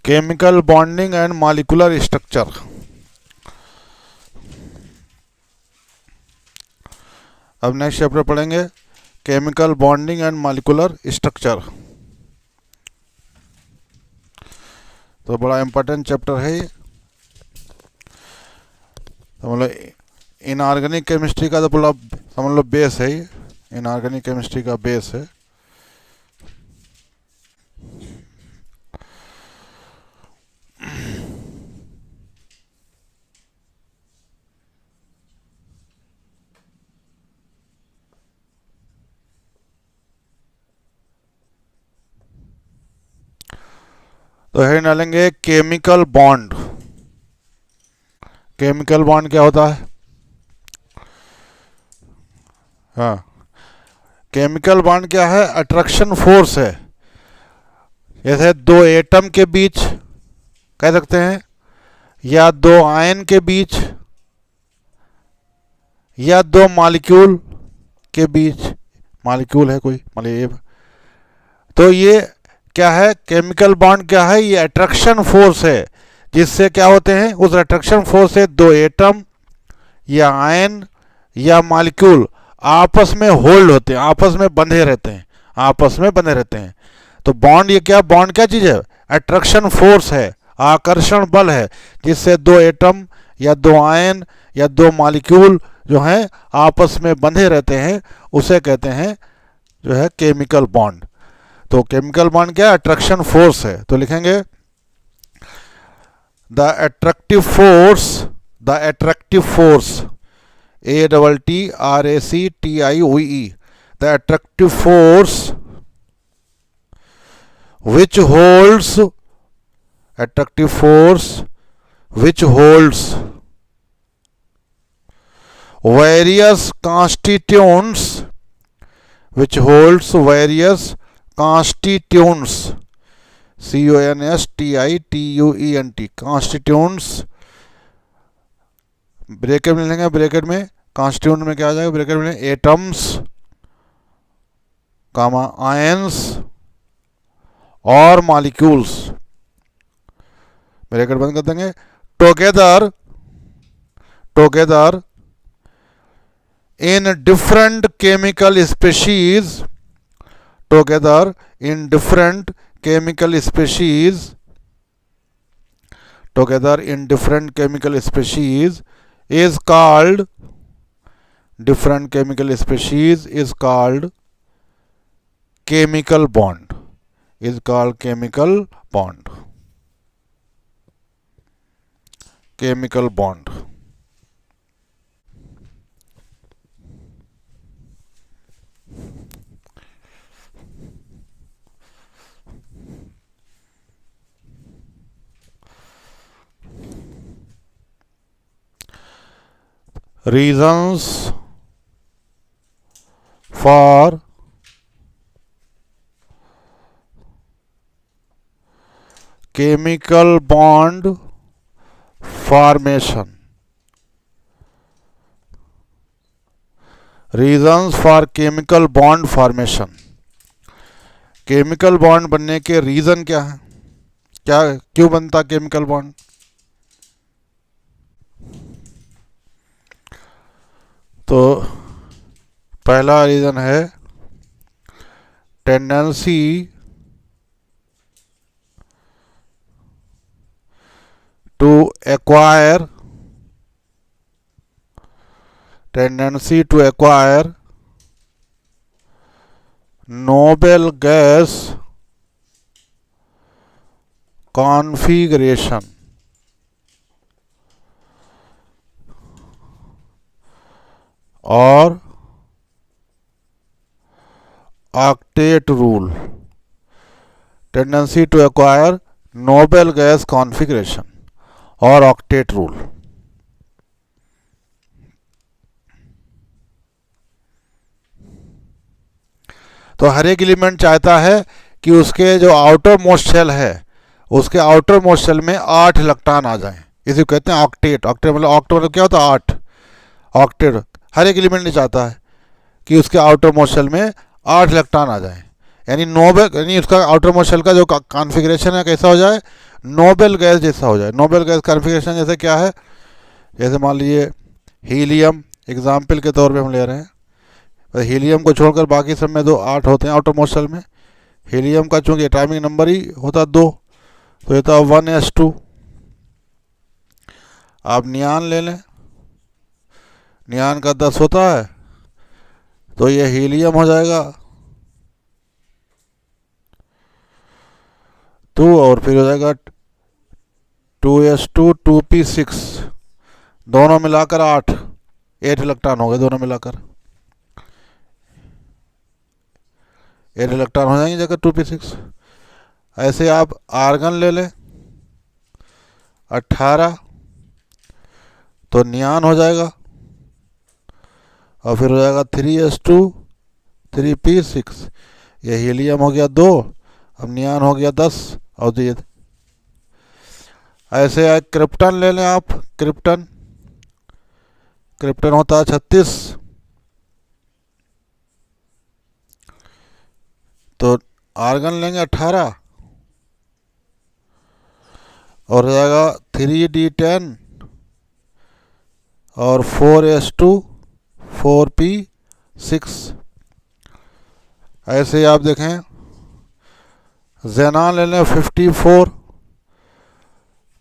Chemical bonding and molecular structure. अब next chapter पढ़ेंगे chemical bonding and molecular structure. तो बड़ा इंपॉर्टेंट चैप्टर है ये। तो मतलब इनऑर्गेनिक केमिस्ट्री का तो पूरा समझ लो बेस है ये, इनऑर्गेनिक केमिस्ट्री का बेस है। तो है डालेंगे केमिकल बॉन्ड। केमिकल बॉन्ड क्या होता है? हाँ, केमिकल बॉन्ड क्या है? अट्रैक्शन फोर्स है। जैसे दो एटम के बीच कह सकते हैं, या दो आयन के बीच, या दो मॉलिक्यूल के बीच। मॉलिक्यूल है कोई, मतलब तो ये क्या है? केमिकल बॉन्ड क्या है? ये अट्रैक्शन फोर्स है, जिससे क्या होते हैं? उस अट्रैक्शन फोर्स से दो एटम या आयन या मॉलिक्यूल आपस में होल्ड होते हैं, आपस में बंधे रहते हैं, आपस में बंधे रहते हैं। तो बॉन्ड, ये क्या बॉन्ड क्या चीज़ है? अट्रैक्शन फोर्स है, आकर्षण बल है, जिससे दो एटम या दो आयन या दो मॉलिक्यूल जो हैं आपस में बंधे रहते हैं, उसे कहते हैं जो है केमिकल बॉन्ड। तो केमिकल बॉन्ड क्या है? अट्रैक्शन फोर्स है। तो लिखेंगे the attractive force ATTRACTIVE, the attractive force which holds various constituents, constituents, bracket में लेंगे, ब्रैकेट में कॉन्स्टिट्यूएंट में क्या आ जाएगा? ब्रैकेट में एटम्स, कामा आयंस और मॉलिक्यूल्स, ब्रैकेट बंद कर देंगे। Together in different chemical species, is called chemical bond, chemical bond। Reasons for chemical bond formation, chemical bond बनने के रीजन क्या है? क्या क्यों बनता केमिकल बॉन्ड? तो पहला रीजन है tendency to acquire noble gas configuration और octet rule. Tendency to acquire noble gas configuration और ऑक्टेट रूल। तो हर एक एलिमेंट चाहता है कि उसके जो आउटर मोस्ट शेल है, उसके आउटर मोस्ट शेल में 8 इलेक्ट्रॉन आ जाएं। इसे कहते हैं ऑक्टेट। मतलब क्या होता है? 8 ऑक्टेट। हर एक एलिमेंट नहीं चाहता है कि उसके आउटर मोस्ट शेल में 8 इलेक्ट्रॉन आ जाए, यानी उसका आउटर मोस्ट शेल का जो कॉन्फ़िगरेशन है कैसा हो जाए? नोबेल गैस जैसा हो जाए। नोबेल गैस कॉन्फ़िगरेशन जैसे क्या है, जैसे मान लीजिए हीलियम एग्जाम्पल के तौर पे हम ले रहे हैं, तो हीलियम को छोड़कर बाकी सब में 8 होते हैं आउटरमोस्ट शेल में। हीलियम का चूंकि एटॉमिक नंबर ही होता 2, तो ये था 1s2। आप नियान ले लें, नियान का 10 होता है, तो ये हीलियम हो जाएगा 2, और फिर हो जाएगा 2s2 2p6, दोनों मिलाकर 8 इलेक्ट्रॉन हो गए, दोनों मिलाकर 8 इलेक्ट्रॉन हो जाएंगे जगह 2p6। ऐसे आप आर्गन ले लें 18, तो नियान हो जाएगा, और फिर हो जाएगा 3s2 3p6, ये हीलियम हो गया 2, अब नियान हो गया 10, और ये ऐसे क्रिप्टन ले लें आप। क्रिप्टन होता है 36, तो आर्गन लेंगे 18, और हो जाएगा 3d10 और 4s2 4p6। ऐसे आप देखें ज़ेनान ले लें 54,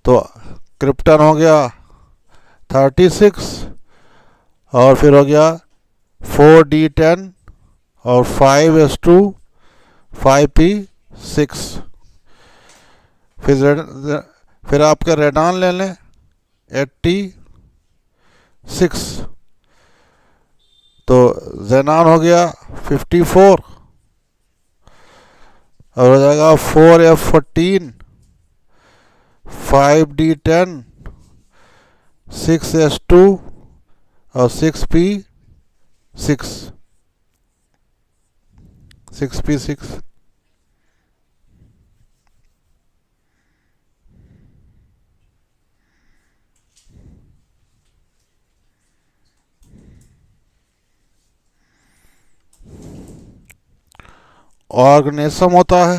तो क्रिप्टन हो गया 36, और फिर हो गया 4d10 और 5s2 5p6। फिर आपके रेडान ले लें 86, तो ज़ेनान हो गया 54, और हो जाएगा 4f14 5d10 6s2 और 6p6। ऑर्गेनिज्म होता है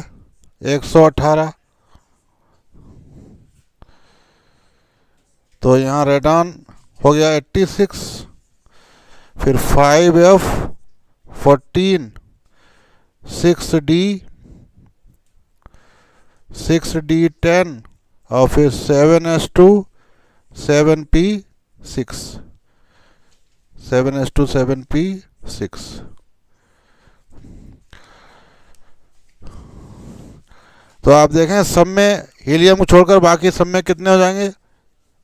118, तो यहाँ रेडान हो गया 86, फिर 5f14 6d10 और फिर 7s2 7p6। तो आप देखें सब में हीलियम को छोड़कर बाकी सब में कितने हो जाएंगे,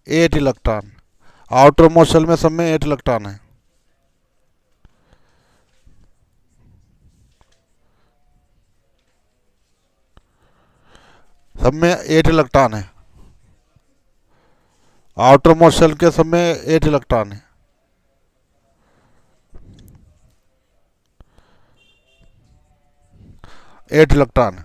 8 इलेक्ट्रॉन। आउटर मोस्ट शेल में सब में 8 इलेक्ट्रॉन है। सब में 8 इलेक्ट्रॉन है, आउटर मोस्ट शेल के सब में 8 इलेक्ट्रॉन है। Eight electron.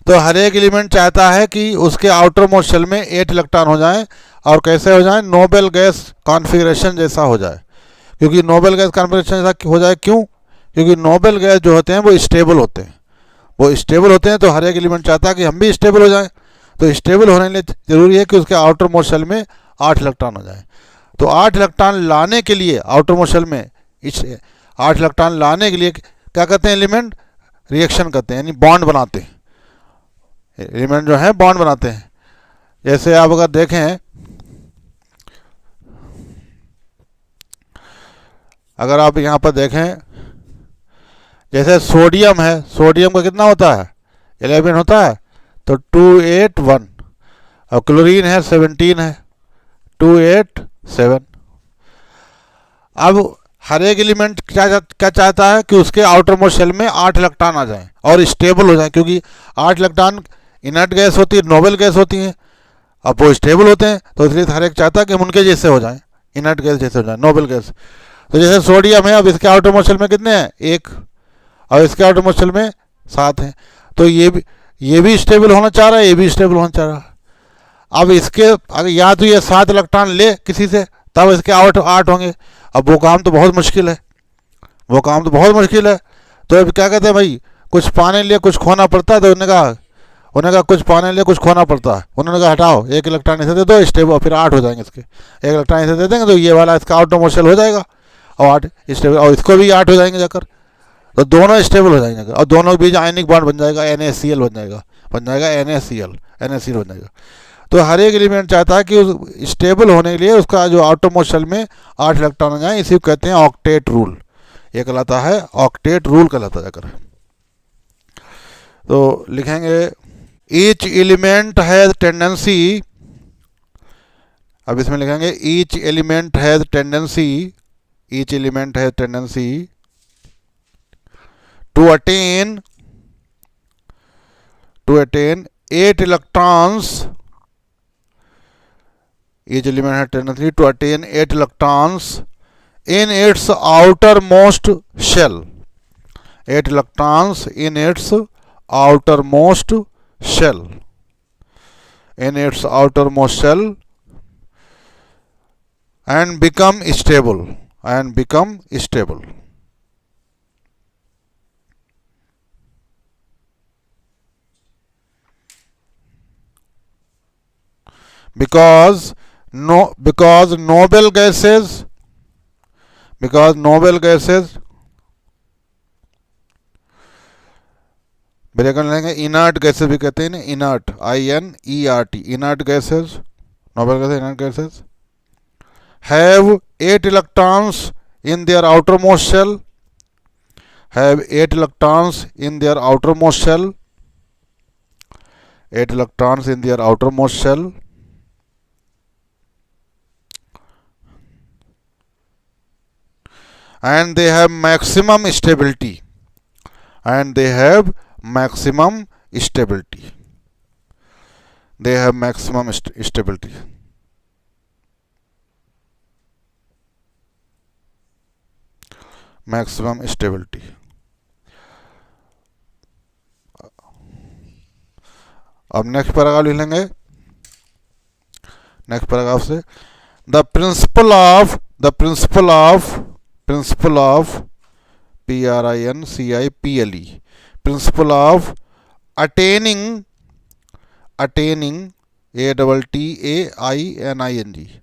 तो हर एक एलिमेंट चाहता है कि उसके आउटर मोस्ट शेल में 8 इलेक्ट्रॉन हो जाए, और कैसे हो जाए, नोबेल गैस कॉन्फ़िगरेशन जैसा हो जाए। क्योंकि नोबेल गैस कॉन्फ़िगरेशन जैसा हो जाए, क्यों? क्योंकि नोबेल गैस जो होते हैं वो स्टेबल होते हैं, तो हर एक एलिमेंट चाहता है कि हम भी स्टेबल हो जाएं। तो स्टेबल होने के लिए ज़रूरी है कि उसके आउटर मोस्ट शेल में 8 इलेक्ट्रॉन हो जाए। तो 8 इलेक्ट्रॉन लाने के लिए आउटर मोस्ट शेल में 8 इलेक्ट्रॉन लाने के लिए क्या करते हैं, एलिमेंट रिएक्शन करते हैं, यानी बॉन्ड बनाते हैं। एलिमेंट जो है बॉन्ड बनाते हैं। जैसे आप अगर देखें, अगर आप यहाँ पर देखें, जैसे सोडियम है, सोडियम का कितना होता है, 11 होता है, तो 281, और क्लोरीन है 17 है, 287। अब हर एक एलिमेंट क्या चाहता है कि उसके आउटर मोस्ट शेल में 8 इलेक्ट्रॉन आ जाएं और स्टेबल हो जाएं, क्योंकि 8 इलेक्ट्रॉन इनर्ट गैस होती है, नोबेल गैस होती हैं, अब वो स्टेबल होते हैं, तो इसलिए हर एक चाहता है कि हम उनके जैसे हो जाएं, इनर्ट गैस जैसे हो जाए, नोबेल गैस। तो जैसे सोडियम है, अब इसके आउटर मोस्ट शेल में कितने हैं, 1, और इसके आउटर मोस्ट शेल में 7 हैं। तो ये भी स्टेबल होना चाह रहा है, ये भी स्टेबल होना चाह रहा है। अब इसके अगर या तो ये 7 इलेक्ट्रॉन ले किसी से, तब इसके 8 होंगे। अब वो काम तो बहुत मुश्किल है, तो अब क्या कहते हैं भाई, कुछ पाने लिए कुछ खोना पड़ता है। तो उन्होंने कहा, उन्होंने कहा कुछ पाने के लिए कुछ खोना पड़ता है, उन्होंने कहा हटाओ एक इलेक्ट्रॉन इसे दे दो स्टेबल, फिर 8 हो जाएंगे इसके, एक इलेक्ट्रॉन इसे दे देंगे तो ये वाला इसका आउटरमोस्ट शेल हो जाएगा और 8 स्टेबल, और इसको भी 8 हो जाएंगे जाकर, तो दोनों स्टेबल हो जाएंगे और दोनों के बीच आयनिक बॉन्ड बन जाएगा, NaCl बन जाएगा, NaCl बन जाएगा। तो हर एक एलिमेंट चाहता है कि उस स्टेबल होने के लिए उसका जो आउटरमोस्ट शेल में 8 इलेक्ट्रॉन आ जाए, इसी को कहते हैं ऑक्टेट रूल। ये कहलाता है ऑक्टेट रूल कहलाता है जाकर। तो लिखेंगे ईच एलिमेंट हैज टेंडेंसी, अब इसमें लिखेंगे each element has tendency, each element has tendency to attain 8 electrons, each element has tendency to attain 8 electrons in its outermost shell, 8 electrons in its outermost shell, in its outermost shell, and become stable, and become stable. Because noble gases, break लेंगे inert gases भी कहते हैं ना, inert INERT, inert gases, noble gases, inert gases have 8 electrons in their outermost shell, have 8 electrons in their outermost shell, 8 electrons in their outermost shell, and they have maximum stability, and they have maximum stability, they have maximum stability. Maximum stability. अब next paragraph लिख लेंगे, next paragraph से the principle of PRINCIPLE, principle of attaining ATTAINING,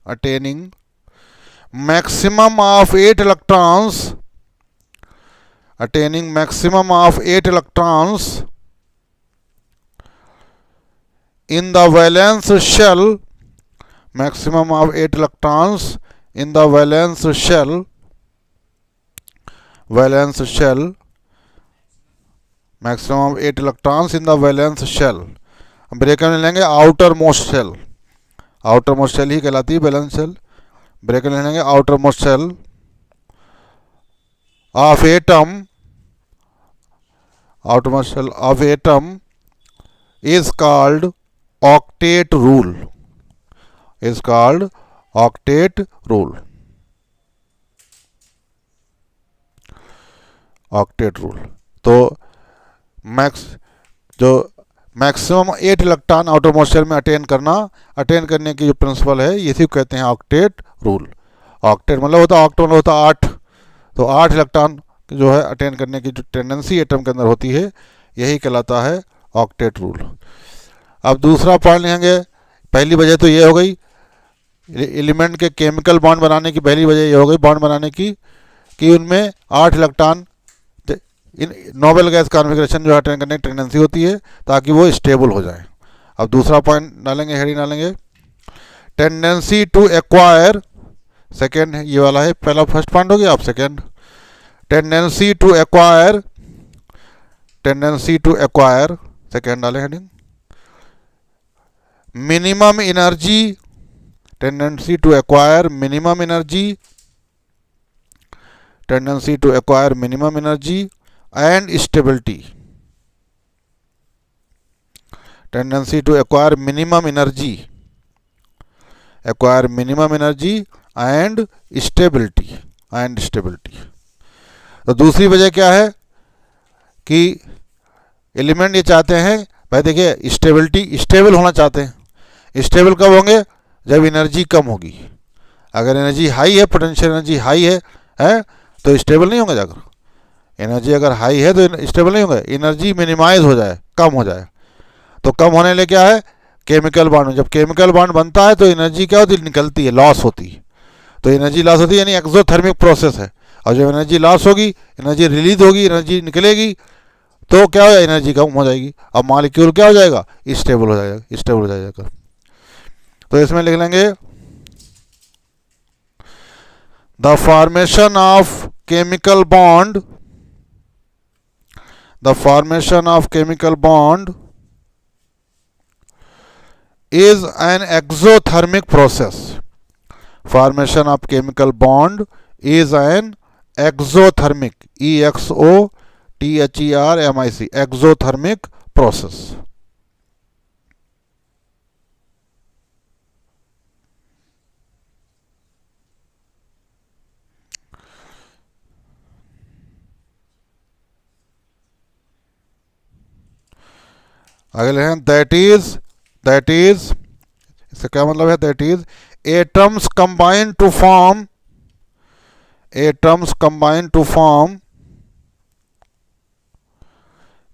attaining maximum of 8 electrons, attaining maximum of 8 electrons in the valence shell, maximum of 8 electrons in the valence shell, maximum of 8 electrons in the valence shell. Break में लेंगे outer most shell, outer most shell ही कहलाती है valence shell. Break में लेंगे outer most shell of atom, outermost shell of atom is called octet rule, is called octet rule, octet rule। तो जो maximum 8 electron outer most shell में attain करने की जो प्रिंसिपल है इसी को कहते हैं ऑक्टेट रूल। ऑक्टेट मतलब होता है, ऑक्ट मतलब होता है 8, तो 8 इलेक्ट्रॉन जो है अटेन करने की जो टेंडेंसी एटम के अंदर होती है यही कहलाता है ऑक्टेट रूल। अब दूसरा पॉइंट लिखेंगे, पहली वजह तो ये हो गई एलिमेंट के केमिकल बॉन्ड बनाने की, पहली वजह ये हो गई बॉन्ड बनाने की कि उनमें 8 इलेक्ट्रॉन नोबेल गैस कॉन्फ़िगरेशन जो अटेन करने की टेंडेंसी होती है ताकि वो स्टेबल हो जाए। अब दूसरा पॉइंट डालेंगे, हेडिंग डालेंगे टेंडेंसी टू एक्वायर, सेकेंड ये वाला है, पहला फर्स्ट पॉइंट हो गया, अब second tendency to acquire, second डालें heading. Minimum energy, tendency to acquire minimum energy, tendency to acquire minimum energy and stability, tendency to acquire minimum energy and stability. तो दूसरी वजह क्या है कि एलिमेंट ये चाहते हैं, भाई देखिए स्टेबल होना चाहते हैं। स्टेबल कब होंगे? जब एनर्जी कम होगी। अगर एनर्जी हाई है, पोटेंशियल एनर्जी हाई है तो स्टेबल नहीं होंगे जाकर। एनर्जी अगर हाई है तो स्टेबल नहीं होंगे, एनर्जी मिनिमाइज हो जाए, कम हो जाए। तो कम होने ले क्या है, केमिकल बॉन्ड। जब केमिकल बॉन्ड बनता है तो एनर्जी क्या होती है, निकलती है, लॉस होती है। तो एनर्जी लॉस होती है यानी एक्सोथर्मिक प्रोसेस है। और जब एनर्जी लॉस होगी, एनर्जी रिलीज होगी, एनर्जी निकलेगी, तो क्या हो जाएगा, एनर्जी कम हो जाएगी। अब मॉलिक्यूल क्या हो जाएगा, स्टेबल हो जाएगा, स्टेबल हो जाएगा। तो इसमें लिख लेंगे the formation of chemical bond, the formation of chemical bond is an exothermic process. Formation of chemical bond is an exothermic, exothermic, exothermic process. अगले हैं दैट इज इसका क्या मतलब है, that is atoms combine to form, atoms combine to form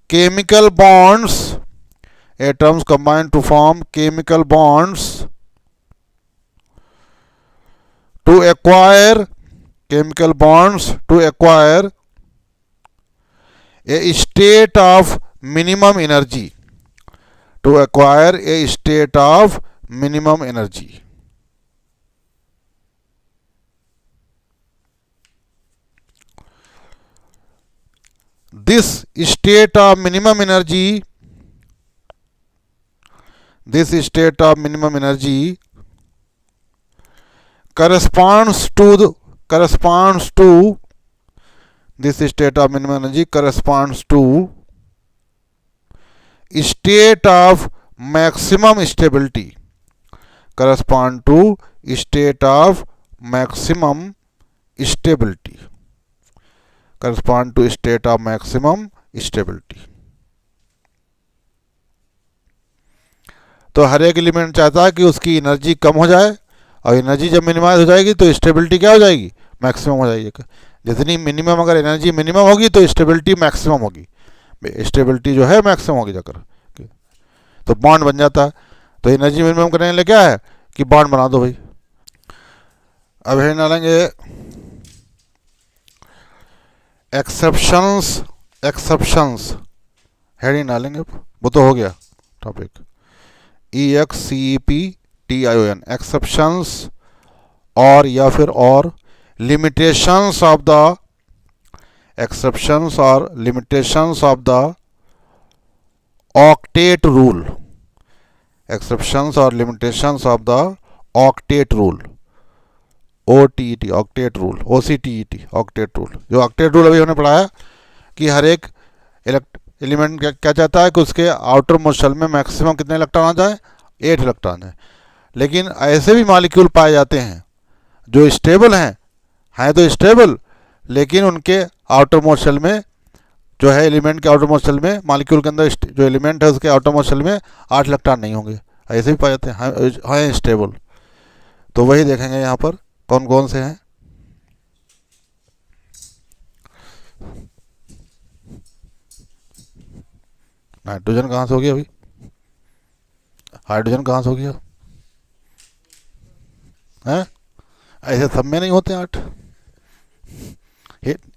chemical bonds, atoms combine to form chemical bonds to acquire, chemical bonds to acquire a state of minimum energy, to acquire a state of minimum energy. This state of minimum energy, this state of minimum energy corresponds to this state of minimum energy corresponds to state of maximum stability, correspond to state of maximum stability, correspond to state of maximum stability. तो हर एक element चाहता है कि उसकी energy कम हो जाए, और एनर्जी जब मिनिमाइज हो जाएगी तो स्टेबिलिटी क्या हो जाएगी, मैक्सिमम हो जाएगी। जितनी मिनिमम, अगर एनर्जी मिनिमम होगी तो स्टेबिलिटी मैक्सिमम होगी, स्टेबिलिटी जो है मैक्सिमम होगी जाकर, तो बॉन्ड बन जाता है। तो एनर्जी मिनिमम करने के लिए क्या है कि बॉन्ड बना दो भाई। अब है डालेंगे एक्सेप्शंस, एक्सेप्शंस हेडिंग डालेंगे, वो तो हो गया टॉपिक, EXCEPTION, एक्सेप्शंस और या फिर और लिमिटेशंस ऑफ द, एक्सेप्शंस और limitations of the octet rule, exceptions और limitations of the octet rule, OTET, octet rule, OCTET, octet rule. जो ऑक्टेट रूल अभी हमने पढ़ाया कि हर एक एलिमेंट क्या चाहता है कि उसके आउटर मोस्ट शेल में मैक्सिमम कितने इलेक्ट्रॉन आ जाए, 8 इलेक्ट्रॉन है। लेकिन ऐसे भी मॉलिक्यूल पाए जाते हैं जो स्टेबल हैं तो स्टेबल, लेकिन उनके आउटर मोस्ट शेल में जो है, एलिमेंट के आउटर मोस्ट शेल में, मॉलिक्यूल के अंदर जो एलिमेंट है उसके आउटर मोस्ट शेल में 8 इलेक्ट्रॉन नहीं होंगे, ऐसे भी पाए जाते हैं स्टेबल। तो वही देखेंगे यहाँ पर कौन कौन से हैं। नाइट्रोजन कहाँ से हो गया अभी, हाइड्रोजन कहाँ से हो गया है, ऐसे सब में नहीं होते 8,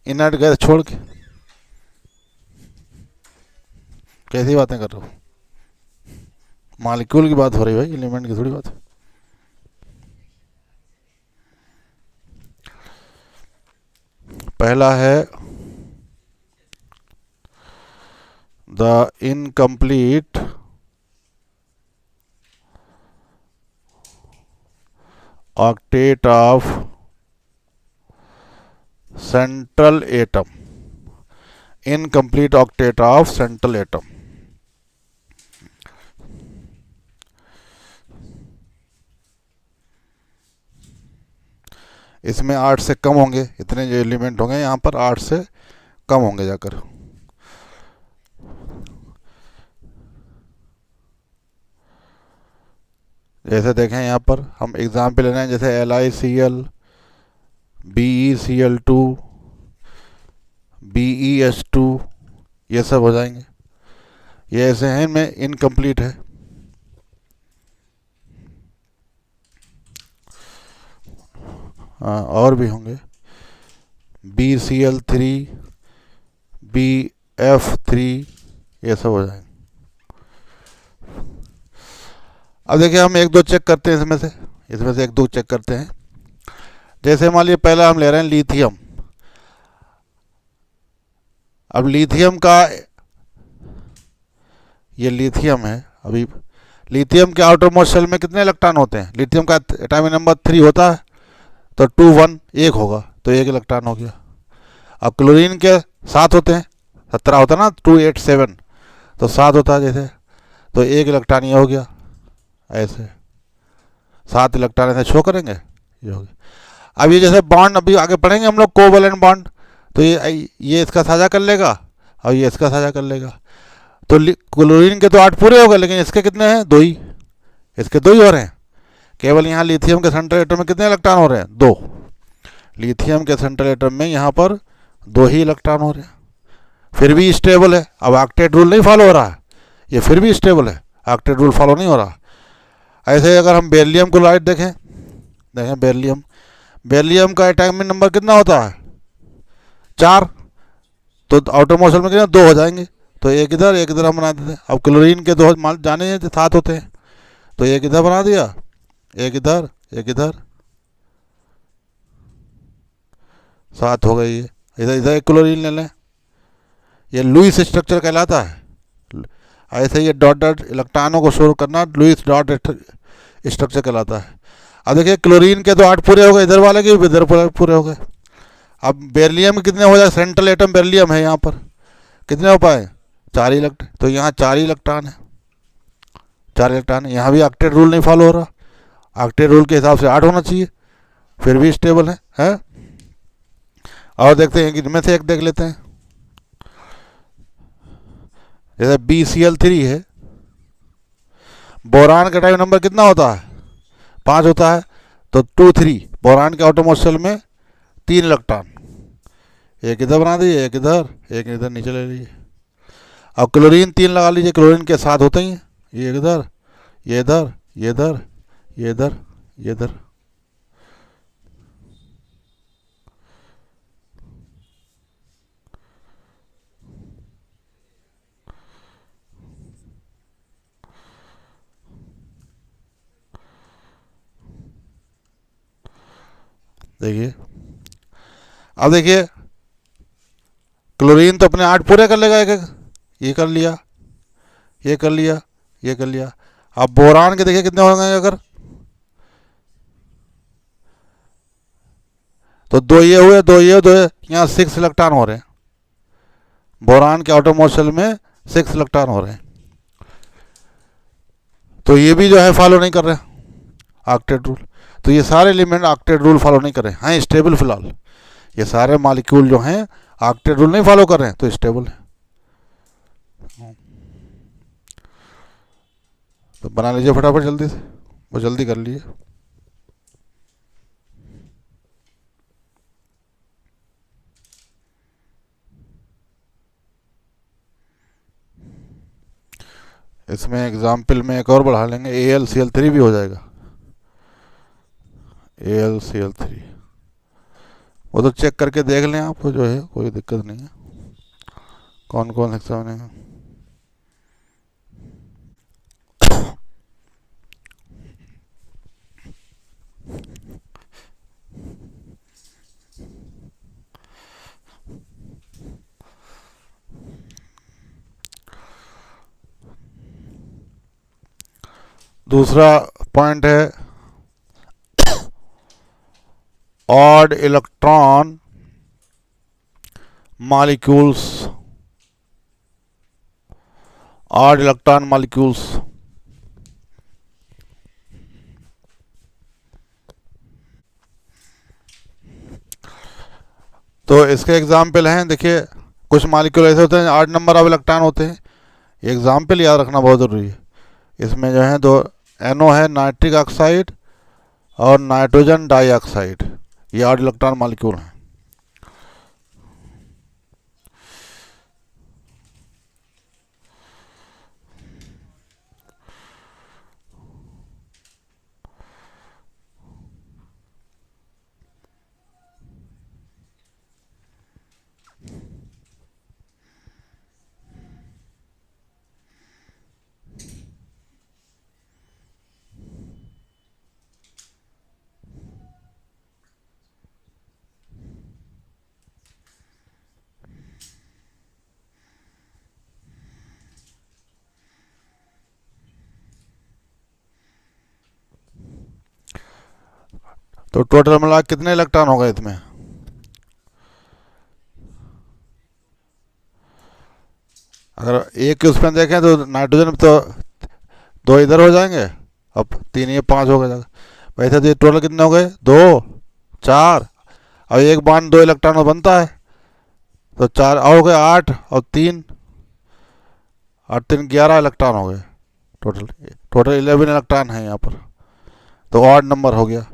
इनर्ट गैस छोड़ के कैसी बातें कर रहे हो, मॉलिक्यूल की बात हो रही है भाई, एलिमेंट की थोड़ी बात। पहला है the incomplete octet of central atom, incomplete octet of central atom. इसमें 8 से कम होंगे, इतने जो एलिमेंट होंगे यहाँ पर 8 से कम होंगे जाकर। जैसे देखें यहाँ पर हम एग्जाम्पल ले रहे हैं, जैसे LiCl, BeCl2, BeH2, ये सब हो जाएंगे। ये ऐसे हैं, इनमें इनकम्प्लीट है। हाँ, और भी होंगे, BCl3, BF3, ये सब हो जाएंगे। अब देखिए हम एक दो चेक करते हैं, इसमें से एक दो चेक करते हैं। जैसे मान लीजिए पहला हम ले रहे हैं लिथियम। अब लिथियम का, ये लिथियम है। अभी लिथियम के आउटरमोस्ट शेल में कितने इलेक्ट्रॉन होते हैं? लिथियम का एटॉमिक नंबर 3 होता है, तो 2 1 एक होगा, तो 1 इलेक्ट्रॉन हो गया। अब क्लोरीन के 7 होते हैं, 17 होता है ना, 2 8 7, तो 7 होता है जैसे, तो 1 इलेक्ट्रॉन ये हो गया। ऐसे 7 इलेक्ट्रॉन ऐसे शो करेंगे, ये हो गया। अब ये जैसे बॉन्ड अभी आगे पढ़ेंगे हम लोग, कोवैलेंट बॉन्ड, तो ये इसका साझा कर लेगा और ये इसका साझा कर लेगा। तो क्लोरीन के तो 8 पूरे हो गए, लेकिन इसके कितने हैं? 2 ही, इसके 2 ही हो रहे हैं। केवल यहाँ लिथियम के सेंट्रल एटम में कितने इलेक्ट्रॉन हो रहे हैं? 2। लिथियम के सेंट्रल एटम में यहाँ पर 2 ही इलेक्ट्रॉन हो रहे हैं, फिर भी स्टेबल है। अब ऑक्टेट रूल नहीं फॉलो हो रहा है, ये फिर भी स्टेबल है, ऑक्टेट रूल फॉलो नहीं हो रहा। ऐसे अगर हम बेरिलियम क्लोराइड देखें बेरिलियम का एटॉमिक नंबर कितना होता है? 4, तो आउटरमोस्ट शेल में कितना? 2 हो जाएंगे, तो एक इधर हम बना देते हैं। अब क्लोरीन के 2 जाने 7 होते हैं, तो एक इधर बना दिया, एक इधर, एक इधर, 7 हो गई। इधर एक क्लोरीन ले लें, ये लुईस स्ट्रक्चर कहलाता है। ऐसे ये डॉट डॉट इलेक्ट्रॉनों को शो करना लुईस डॉट स्ट्रक्चर कहलाता है। अब देखिए क्लोरीन के तो 8 पूरे हो गए, इधर वाले के भी इधर पूरे हो गए। अब बेरिलियम के कितने हो जाए? सेंट्रल एटम बेरिलियम है, यहाँ पर कितने हो पाए? 4 इलेक्ट्रॉन, तो यहाँ 4 इलेक्ट्रॉन है, 4 इलेक्ट्रॉन है। यहाँ भी ऑक्टेट रूल नहीं फॉलो हो रहा, ऑक्टेट रूल के हिसाब से 8 होना चाहिए, फिर भी स्टेबल है? और देखते हैं कि इनमें से एक देख लेते हैं। जैसे BCl3 है, बोरान का एटॉमिक नंबर कितना होता है? 5 होता है, तो 2 3, बोरान के आउटरमोस्ट शेल में 3 इलेक्ट्रॉन, एक इधर बना दीजिए, एक इधर नीचे ले लीजिए। अब क्लोरीन 3 लगा लीजिए, क्लोरीन के 7 होते ही हैं, ये इधर, ये इधर, ये इधर, ये इधर, ये इधर। देखिए, अब देखिए क्लोरीन तो अपने 8 पूरे कर लेगा, एक ये कर लिया, ये कर लिया, ये कर लिया। अब बोरान के देखिए कितने होंगे, अगर तो 2 ये हुए, 2 ये, 2 यहाँ 6 इलेक्ट्रॉन हो रहे हैं। बोरान के आउटरमोस्ट शेल में 6 इलेक्ट्रॉन हो रहे हैं, तो ये भी जो है फॉलो नहीं कर रहे ऑक्टेट रूल। तो ये सारे एलिमेंट ऑक्टेट रूल फॉलो नहीं कर रहे हैं, स्टेबल फिलहाल। ये सारे मॉलिक्यूल जो हैं ऑक्टेट रूल नहीं फॉलो कर रहे हैं, तो स्टेबल है। तो बना लीजिए फटाफट जल्दी से, वो जल्दी कर लीजिए। इसमें एग्जाम्पल में एक और बढ़ा लेंगे, AlCl3 भी हो जाएगा। AlCl3 वो तो चेक करके देख लें आप, जो है कोई दिक्कत नहीं है, कौन कौन हिस्सा बनेगा। दूसरा पॉइंट है odd electron molecules, odd electron molecules. तो इसके एग्जाम्पल हैं, देखिए कुछ मॉलिक्यूल ऐसे होते हैं 8 नंबर ऑफ इलेक्ट्रॉन होते हैं, एग्जाम्पल याद रखना बहुत ज़रूरी है। इसमें जो है 2 NO है, नाइट्रिक ऑक्साइड और नाइट्रोजन डाइऑक्साइड, ये 8 इलेक्ट्रॉन मॉलिक्यूल हैं। तो टोटल मिला के कितने इलेक्ट्रॉन हो गए इसमें? अगर एक के उसमें देखें तो नाइट्रोजन तो दो इधर हो जाएंगे, अब तीन ये पाँच हो गए। वैसे तो ये टोटल कितने हो गए? दो, चार। अब एक बार दो इलेक्ट्रॉन बनता है तो चार और हो गए, आठ और तीन, और तीन 11 इलेक्ट्रॉन हो गए। टोटल टोटल 11 इलेक्ट्रॉन है यहाँ पर, तो ऑड नंबर हो गया।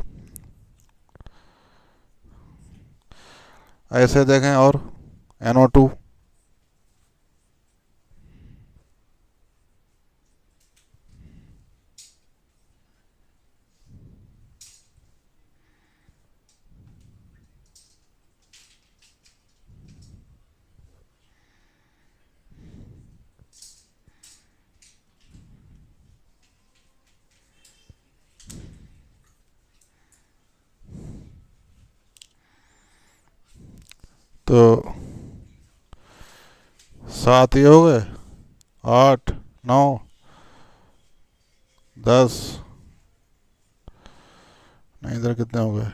ऐसे देखें और NO2 तो 7 ये हो गए, 8, 9, 10, नहीं इधर कितने हो गए?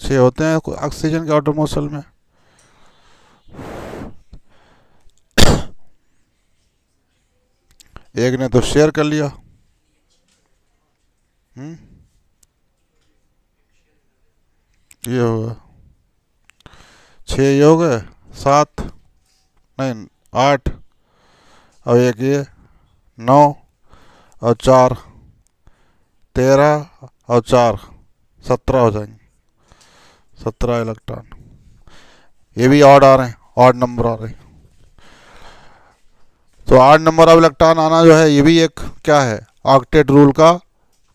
6 होते हैं ऑक्सीजन के ऑटोमोसल में। एक ने तो शेयर कर लिया। ये होगा 6, ये हो गए 7, नहीं 8, और एक ये 9 और 4, 13 और 4, 17 हो जाएंगे। 17 इलेक्ट्रॉन। ये भी ऑड आ रहे हैं, ऑड नंबर आ रहे हैं। तो ऑड नंबर ऑफ इलेक्ट्रॉन आना जो है ये भी एक क्या है, ऑक्टेट रूल का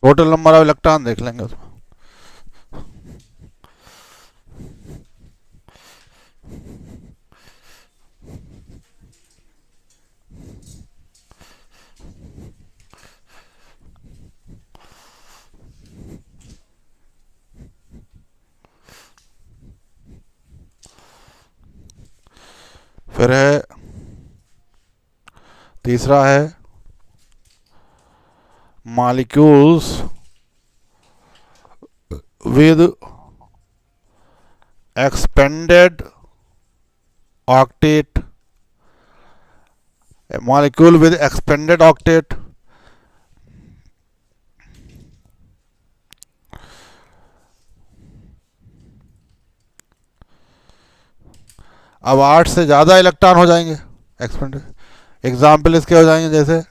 टोटल नंबर ऑफ इलेक्ट्रॉन देख लेंगे उसमें। फिर है तीसरा है molecules with expanded octet, molecule with expanded octet. अब 8 से ज़्यादा इलेक्ट्रॉन हो जाएंगे एक्सपेंडेड। एग्जाम्पल इसके हो जाएंगे जैसे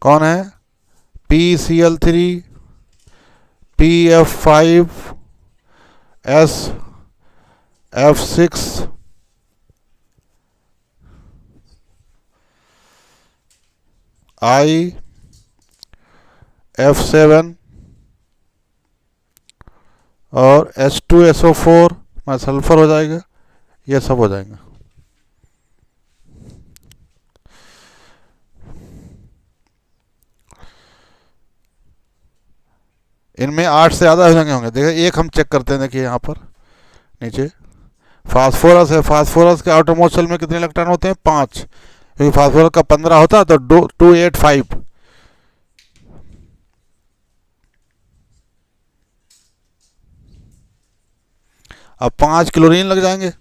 कौन है, PCl3, PF5, SF6, IF7 और H2SO4 में सल्फर हो जाएगा। ये सब हो जाएंगे। इनमें 8 से ज़्यादा हो जाएंगे होंगे। देखिए एक हम चेक करते हैं, देखिए यहाँ पर नीचे फास्फोरस है। फास्फोरस के आउटरमोस्ट में कितने इलेक्ट्रॉन होते हैं? 5, क्योंकि फास्फोरस का 15 होता है तो 285। अब 5 क्लोरीन लग जाएंगे।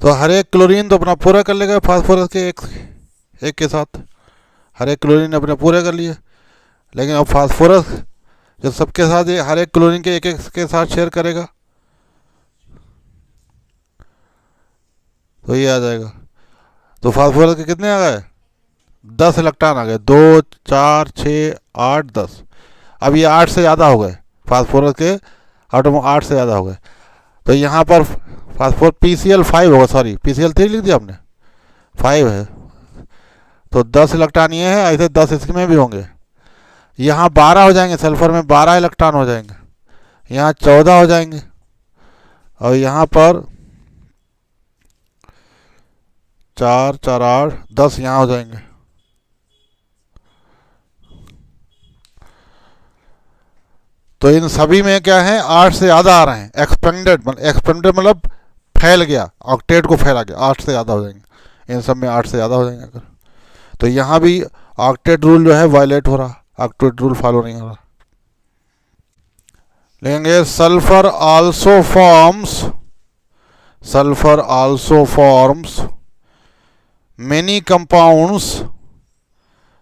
तो हर एक क्लोरीन तो अपना पूरा कर लेगा फास्फोरस के एक के साथ। हर एक क्लोरीन ने अपने पूरे कर लिए। लेकिन अब फास्फोरस जो सबके साथ ये हर एक क्लोरीन के एक के साथ शेयर करेगा तो ये आ जाएगा। तो फास्फोरस के कितने आ गए? 10 इलेक्ट्रॉन आ गए, 2 4 6 8 10। अब ये 8 से ज़्यादा हो गए, फास्फोरस के आटम 8 से ज़्यादा हो गए, तो यहाँ पर फास्फोर PCl 5 होगा, सॉरी PCl 3 लिख दिया आपने, 5 है, तो 10 इलेक्ट्रॉन ये है, ऐसे 10 इसमें भी होंगे। यहाँ 12 हो जाएंगे, सल्फर में 12 इलेक्ट्रॉन हो जाएंगे, यहाँ 14 हो जाएंगे, और यहाँ पर 4 4 8 10 यहाँ हो जाएंगे। तो इन सभी में क्या है, 8 से ज़्यादा आ रहे हैं, एक्सपेंडेड मतलब फैल गया, ऑक्टेट को फैला गया, 8 से ज़्यादा हो जाएंगे, इन सब में 8 से ज़्यादा हो जाएंगे अगर। तो यहाँ भी ऑक्टेट रूल जो है वायलेट हो रहा, ऑक्टेट रूल फॉलो नहीं हो रहा। लेंगे sulphur also forms many compounds,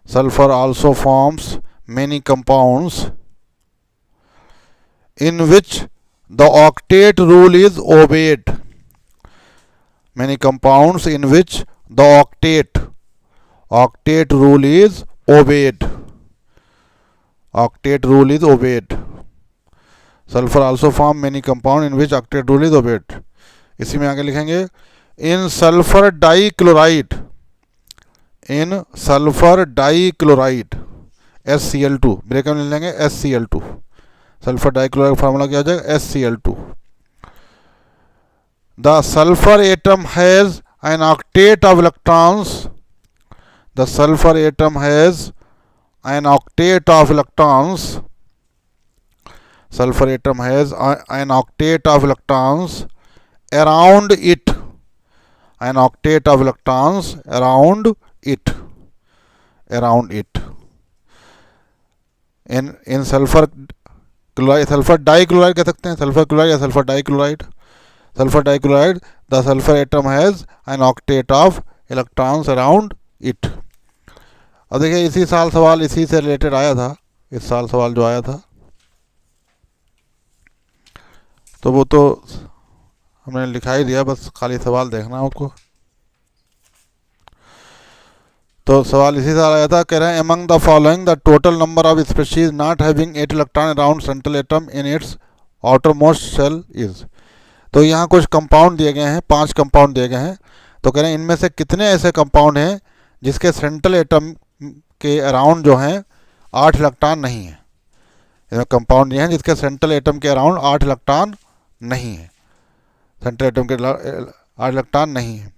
sulfur also forms many compounds in which the octet rule is obeyed. Many compounds in which the octet rule is obeyed. Octet rule is obeyed. Sulfur also form many compounds in which octet rule is obeyed. इसी में आगे लिखेंगे in sulfur dichloride, SCl2, breakup ले लेंगे SCl2, sulphur dichloride formula क्या हो जाएगा SCl2। The sulphur atom has an octet of electrons, the sulphur atom has an octet of electrons, sulfur atom has an octet of electrons around it, an octet of electrons around it, in sulfur chloride, sulfur dichloride कह सकते हैं, sulfur chloride या sulfur dichloride, the sulfur atom has an octet of electrons around it। अब देखिए इसी साल सवाल इसी से रिलेटेड आया था, इस साल सवाल जो आया था, तो वो तो हमने लिखा ही दिया, बस खाली सवाल देखना है आपको। तो सवाल इसी से आया था, कह रहे हैं among the following the total number of species not having 8 electron around central atom in its outer most shell is. तो यहाँ कुछ कंपाउंड दिए गए हैं, 5 कंपाउंड दिए गए हैं, तो कह रहे हैं इनमें से कितने ऐसे कंपाउंड हैं जिसके सेंट्रल एटम के अराउंड जो हैं 8 इलेक्ट्रॉन नहीं है। इसमें कंपाउंड ये हैं जिसके सेंट्रल एटम के अराउंड 8 इलेक्ट्रॉन नहीं है, सेंट्रल एटम के 8 इलेक्ट्रॉन नहीं है।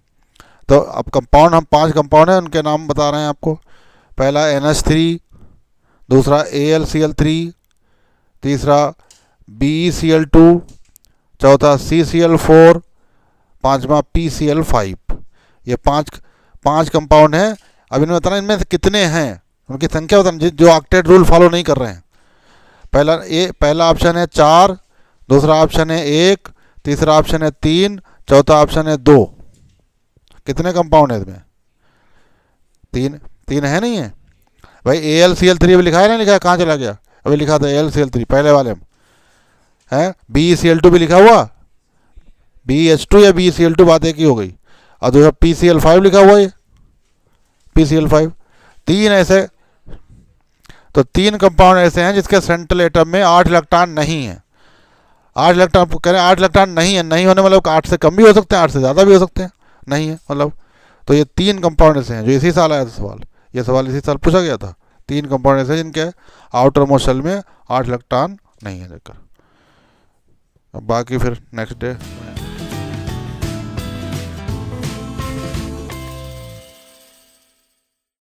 तो अब कंपाउंड हम 5 कंपाउंड हैं, उनके नाम बता रहे हैं आपको। पहला NH3, दूसरा AlCl3, तीसरा BeCl2, चौथा CCl4, पांचवा PCl5। ये पांच कंपाउंड हैं। अब इन्हें बताना इनमें से कितने हैं, उनकी संख्या बताना जो ऑक्टेट रूल फॉलो नहीं कर रहे हैं। पहला ऑप्शन है 4, दूसरा ऑप्शन है 1, तीसरा ऑप्शन है 3, चौथा ऑप्शन है 2। कितने कंपाउंड है इसमें? 3 है, नहीं है भाई। AlCl3 अभी लिखा है, नहीं लिखा है, कहाँ चला गया? अभी लिखा था AlCl3 पहले वाले में है। BeCl2 भी लिखा हुआ, BH2 या BeCl2 बात एक ही हो गई। और दूसरा PCl5 लिखा हुआ है, PCl5। 3 ऐसे, तो 3 कंपाउंड ऐसे हैं जिसके सेंट्रल एटम में 8 इलेक्ट्रॉन नहीं है। 8 इलेक्ट्रॉन कह रहे हैं, 8 इलेक्ट्रॉन नहीं है, नहीं होने मतलब 8 से कम भी हो सकते हैं, 8 से ज़्यादा भी हो सकते हैं, नहीं है मतलब। तो ये 3 कंपाउंड ऐसे हैं जो इसी साल आया था सवाल, ये सवाल इसी साल पूछा गया था। 3 कंपाउंड ऐसे जिनके आउटर मोस्ट शेल में 8 इलेक्ट्रॉन नहीं है। देखकर अब बाकी फिर नेक्स्ट डे